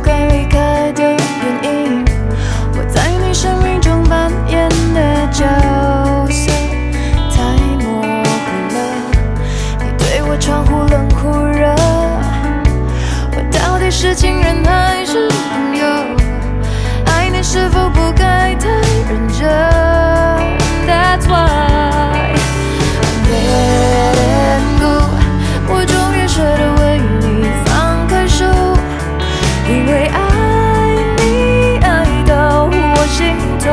该离开的原因，我在你生命中扮演的角色太模糊了，你对我超忽冷忽热，我到底是情人还是朋友？爱你是否不该太认真？ That's why I'm letting go， 我终于舍得为你放开手，因为爱你爱到我心痛，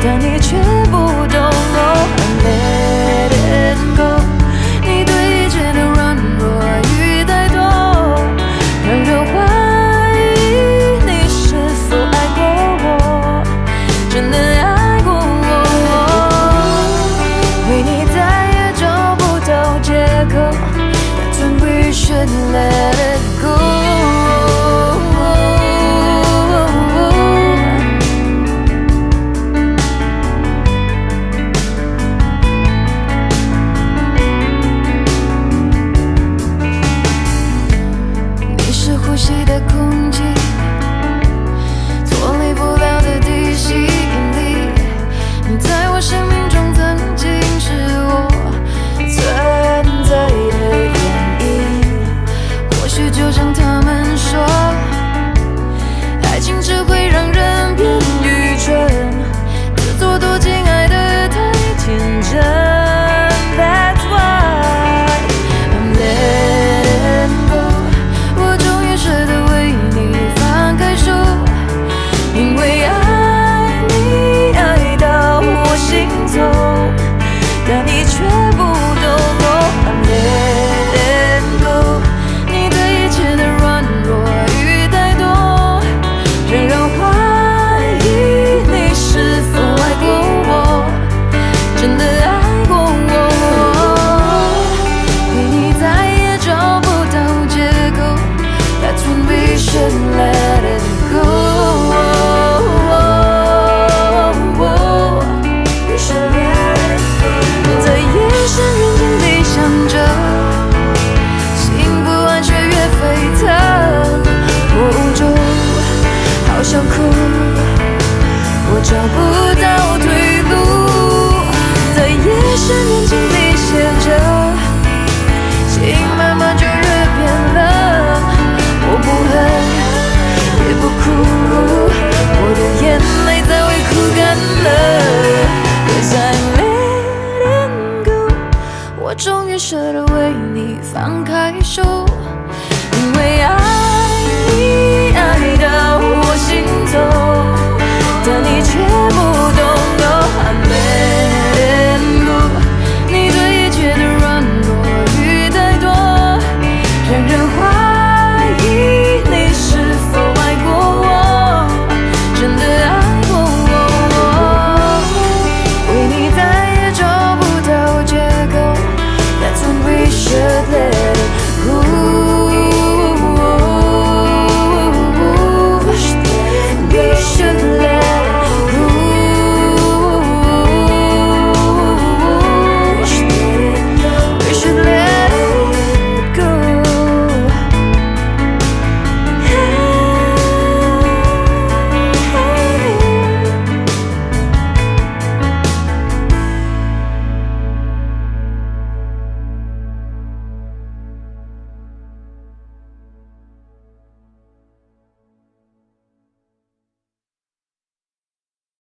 但你却不懂。Oh, I'm letting go， 你对一切的软弱与怠惰，让人怀疑你是否爱过我，真的爱过我。为你再也找不到借口 ，That's when we should let it go。 呼吸的空气，脱离不了的地心引力。你在我生命中曾经是我存在的原因。或许就像他们说，爱情只会让人变愚蠢，自作多情爱得太天真。 That's why I'm letting go。 舍得为你放开手，因为爱你爱到我心痛，但你却不懂。Oh, I'm letting go， 你对一切的软弱与怠惰，让人怀疑你是否爱过我，真的爱过我。为你再也找不到借口。 That's when we should let it go. We should let it go. 在夜深人静里想着，心不安却越沸腾。无助，好想哭，我找不到退路。在夜深人静里写着，心慢慢就越变冷。 我不恨，也不哭，我的眼泪再会哭干了。Cause I'm letting go， 我终于舍得为你放开手，因为爱。